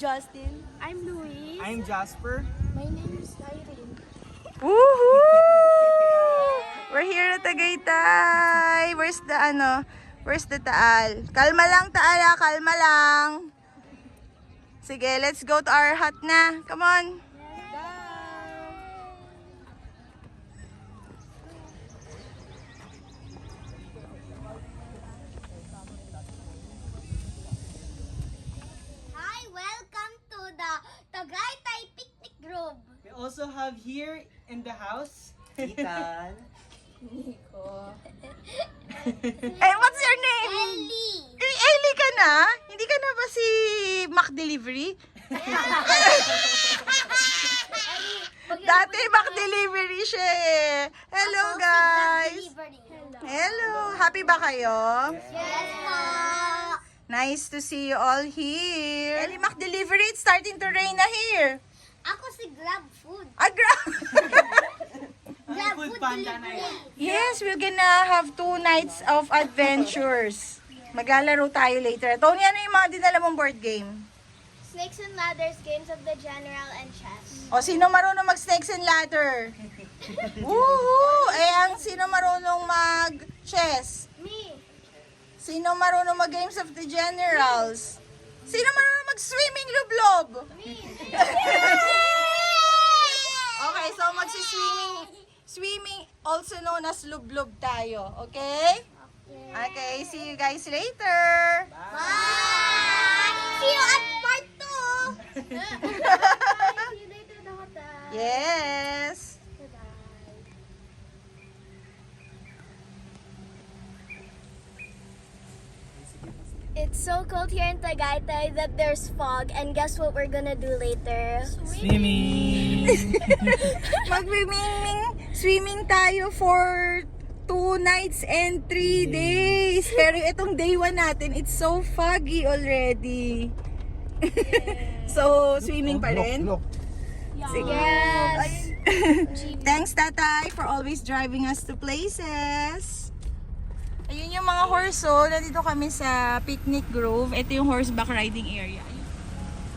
Justin. I'm Louise. I'm Jasper. My name is Irene. Woohoo! We're here at Tagaytay. Where's the Taal? Kalma lang, Taal, ah. Kalma lang. Sige, let's go to our hut na. Come on. Hi, welcome to the Tagaytay Picnic Grove. We also have here in the house, Ethan. Eh, what's your name? Ellie. Ellie ka na? Hindi ka na ba si Mac Delivery? Dati Mac Delivery siya eh. Hello guys. Hello. Happy ba kayo? Yes, po. Nice to see you all here. Ellie, Mac Delivery, it's starting to rain na here. Ako si Grab Food. Grab Food Food Panda na Delivery. Yes, we're gonna have 2 nights of adventures. Maglalaro tayo later. Tony, ano yung mga dinala mong board game? Snakes and Ladders, Games of the General, and Chess. O, sino marunong mag-snakes and ladder? Woohoo! Eh, sino marunong mag-chess? Me. Sino marunong mag-games of the generals? Sino marunong mag-swimming lublob? Me. Okay, so swimming also known as lublob tayo. Okay? Okay, see you guys later. Bye! See you at part 2! See you later at the hotel. Yes. It's so cold here in Tagaytay that there's fog, and guess what we're gonna do later? swimming. Swimming tayo for 2 nights and 3 days. Pero itong day 1 natin, it's so foggy already. So, swimming pa rin? Sige. Yes. Thanks, Tatay, for always driving us to places. Ayun yung mga horse, oh. Nandito kami sa Picnic Grove. Ito yung horseback riding area.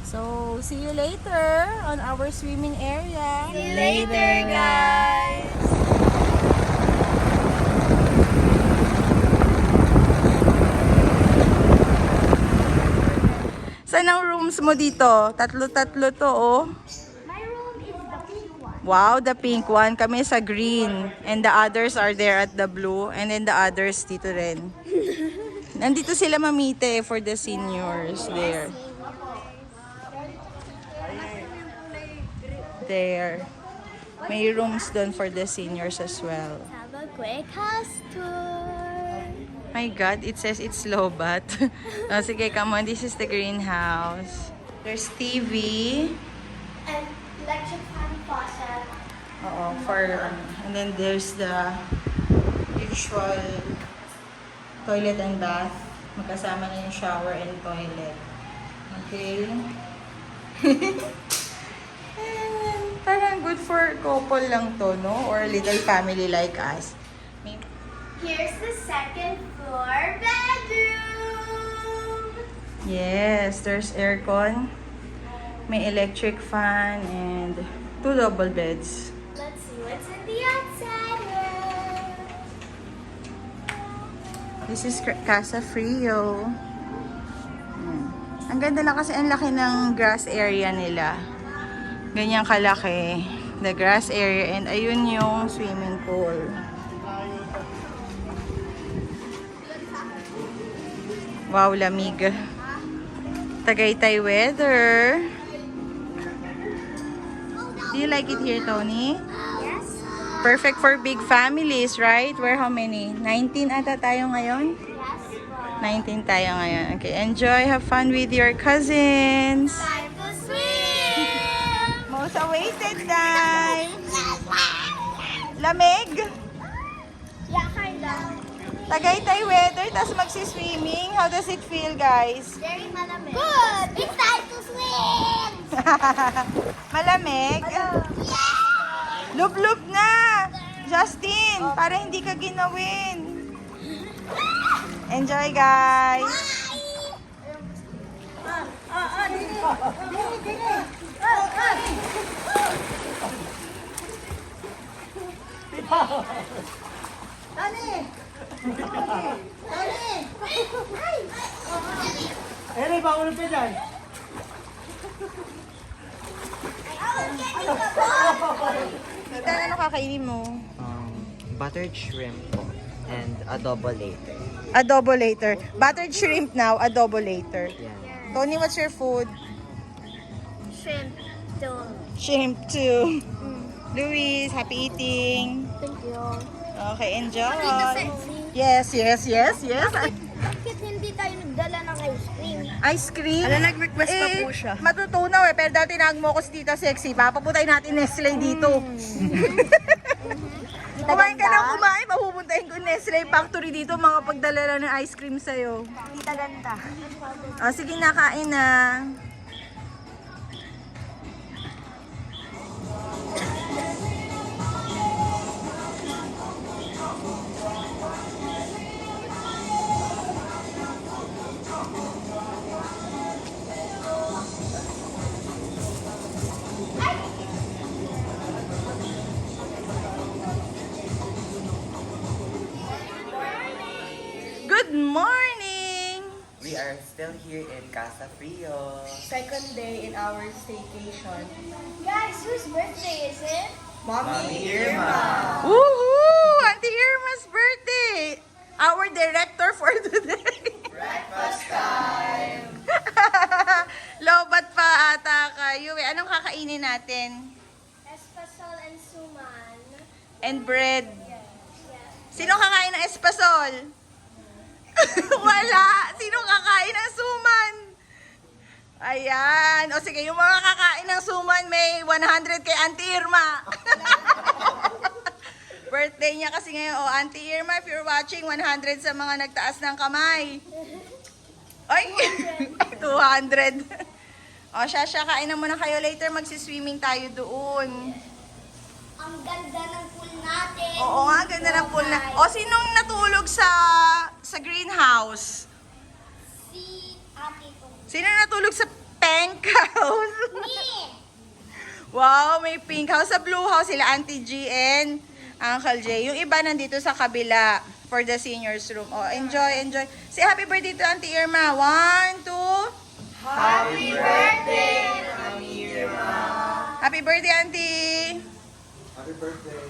So, see you later on our swimming area. See you later, guys. Saan ang rooms mo dito? Tatlo-tatlo to, oh. My room is the pink one. Wow, the pink one. Kami sa green. And the others are there at the blue. And then the others dito rin. Nandito sila mamite for the seniors there. There. May rooms doon for the seniors as well. Have a quick house tour. My God, it says it's lobat. Oh, sige, come on. This is the greenhouse. There's TV. And electric fan faucet. Oo, and then there's the usual toilet and bath. Magkasama na yung shower and toilet. Okay. And parang good for couple lang to, no? Or little family like us. Here's the second floor bedroom. Yes, there's aircon. May electric fan and 2 double beds. Let's see what's in the outside room. This is Casa Frio. Ang ganda na kasi ang laki ng grass area nila. Ganyan kalaki. The grass area and ayun yung swimming pool. Wow, lamig. Tagaytay weather. Do you like it here, Tony? Yes. Perfect for big families, right? We're how many? 19 ata tayo ngayon? Yes. 19 tayo ngayon. Okay, enjoy. Have fun with your cousins. Time to swim. Most awaited time. Lamig. Yeah, kinda. Tagaytay weather, tapos magsi-swimming. How does it feel, guys? Very malamig. Good. It's time to swim. Malamig? Lub-lub na! Justin, para hindi ka ginawin. Enjoy, guys. Ere, bangon ka dyan. Tita, ano kakainin mo? Buttered shrimp po and adobo later. Adobo later. Buttered shrimp now, adobo later. Yan. Tony, what's your food? Shrimp too. Shrimp too. Luis, happy eating. Thank you. Okay, enjoy. Sexy. Yes. Bakit hindi tayo nagdala ng ice cream? Ice cream? nag-request pa po siya. Matutunaw Pero dati tinawag mo ko si Tita Sexy. Papaputay natin Nestle dito. Kumain ka ng kumain. Papupuntahin ko Nestle Factory dito. Mga pagdala lang ng ice cream sa'yo. Tita ganda. Sige na, kain na. Good morning! We are still here in Casa Frio. Second day in our staycation. Guys, whose birthday is it? Mommy Irma! Woohoo! Auntie Irma's birthday! Our director for today. Breakfast time! Lobat pa ata kayo. Anong kakainin natin? Espasol and suman. And bread. Yeah. Sino kakain ng espasol? Wala! Sino kakain ng suman? Ayan. O sige, yung mga kakain ng suman may 100 kay Auntie Irma. Birthday niya kasi ngayon. O, Auntie Irma, if you're watching, 100 sa mga nagtaas ng kamay. Ay! 200. O, Shasha, kain na muna kayo. Later, magsiswimming tayo doon. Ang ganda ng pool natin. Oo nga, ganda ng pool na. O, sinong natulog sa greenhouse? Si ate ko. Sino natulog sa pink house? Me! Wow, may pink house. Sa blue house, sila Auntie G and Uncle J. Yung iba nandito sa kabila for the seniors room. Oh, enjoy. Say happy birthday to Auntie Irma. 1, 2. Happy birthday, Mommy Irma! Happy birthday, Auntie. Happy birthday,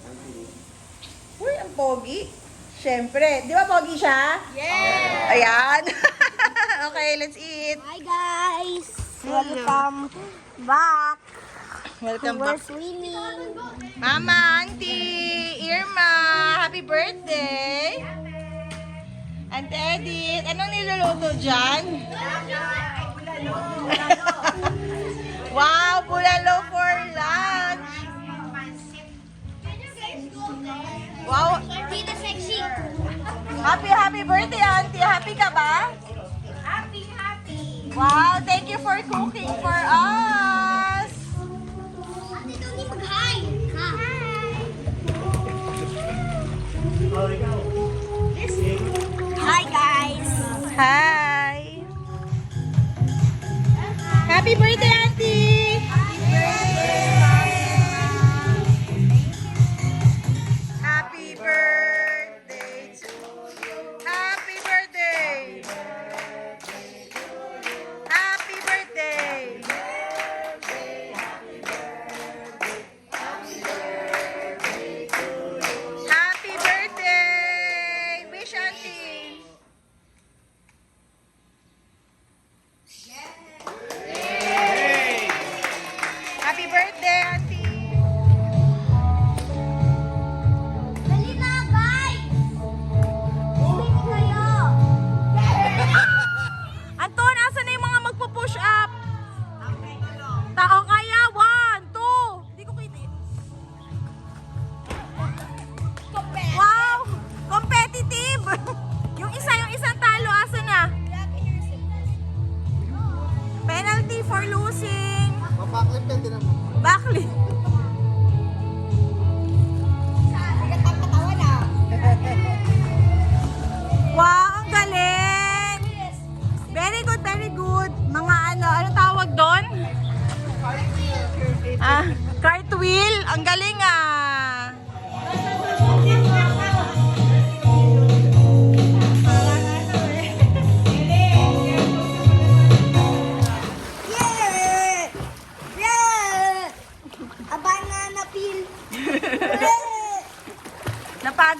Auntie. Uy, ang pogi. Siyempre. Di ba pogi siya? Yeah! Ayan. Okay, let's eat. Hi guys! Welcome back. Welcome We're back. swimming. Mama, Auntie Irma, happy birthday. Auntie Edith, anong niluluto dyan? Wow, bulalo for lunch. Wow, Tita Sexy. happy birthday, Auntie. Happy ka ba? Happy. Wow, thank you for cooking for us. Ate Tony, mag-hi. Hi guys. Hi. Happy birthday, Auntie. Happy birthday to you. Happy birthday. Happy birthday. Happy birthday. Wish Auntie.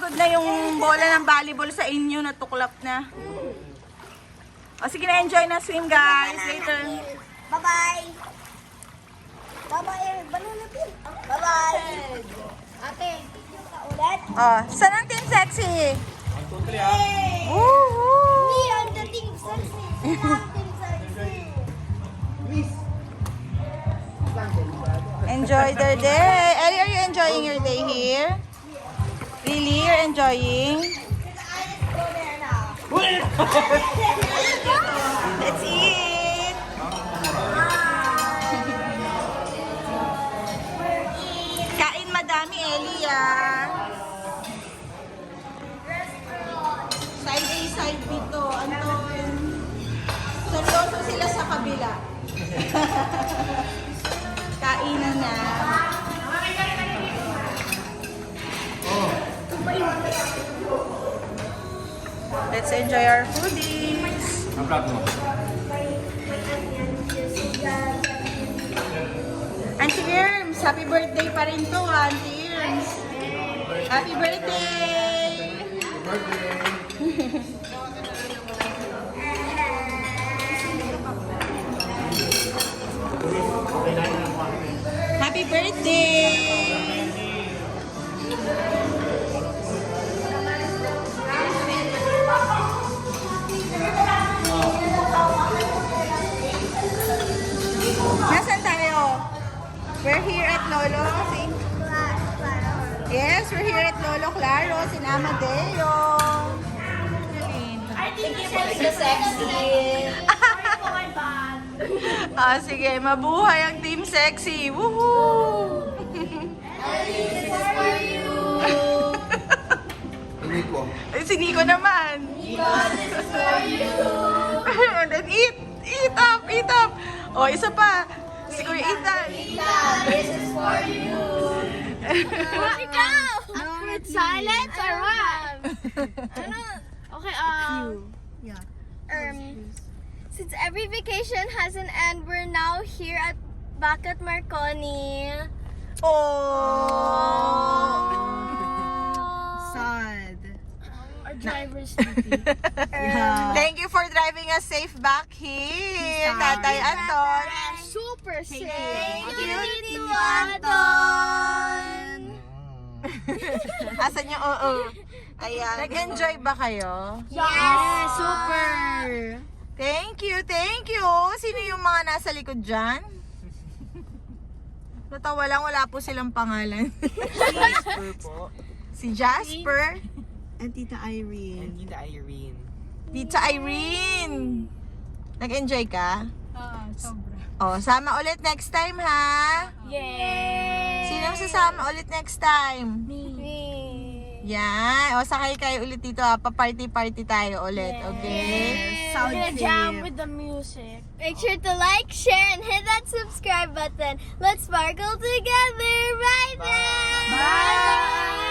napagod na yung bola ng volleyball sa inyo, natuklap na. O sige na, enjoy na swim guys. Later. Bye-bye! Bye-bye, banana pin! Bye-bye! Ate, video ka ulit? Oh, saan ang Team Sexy? Woohoo! Me, I'm the team sexy! I'm team sexy! Enjoy their day. Ellie, are you enjoying your day here? Really? You're enjoying? Let's eat! Kain madami, Ellie, ah. Side A, side B to. Anton. Seryoso sila sa kabila. Kainan na. Let's enjoy our foodies. Auntie Irms, happy birthday pa rin to, Auntie Irms. Happy birthday! Happy birthday! Nasaan tayo? We're here at Lolo. Yes, we're here at Lolo Claro, sin Amadeo. The sexy! Ah, sige, mabuhay ang Team Sexy. Woohoo! This is for you! Ay, si Nico naman. This is for you! And then eat! Eat up! Eat up! O, isa pa. Si Kuya Ethan. This is for you! Ikaw! Awkward silence or what? Ano? Okay, since every vacation has an end, we're now here back at Marconi. Oh! Sad. Our driver's Thank you for driving us safe back here, Tatay Anton. super safe. you. Thank you, Anton. Asan yung oo? Ayan. Nag-enjoy ba kayo? Yes, Super. Thank you, thank you. Sino yung mga nasa likod dyan? Natawa lang, wala po silang pangalan. Jasper po. Si Jasper. And Tita Irene. And Tita Irene. Tita Irene. Nag-enjoy ka? Sobra. Oh, sama ulit next time, ha? Yay! Sino sasama ulit next time? Me. Yan. O, sakay kayo ulit dito, ha? Pa-party-party tayo ulit, okay? Sound We're gonna trip. jam with the music. Make sure to like, share, and hit that subscribe button. Let's sparkle together right now. Bye!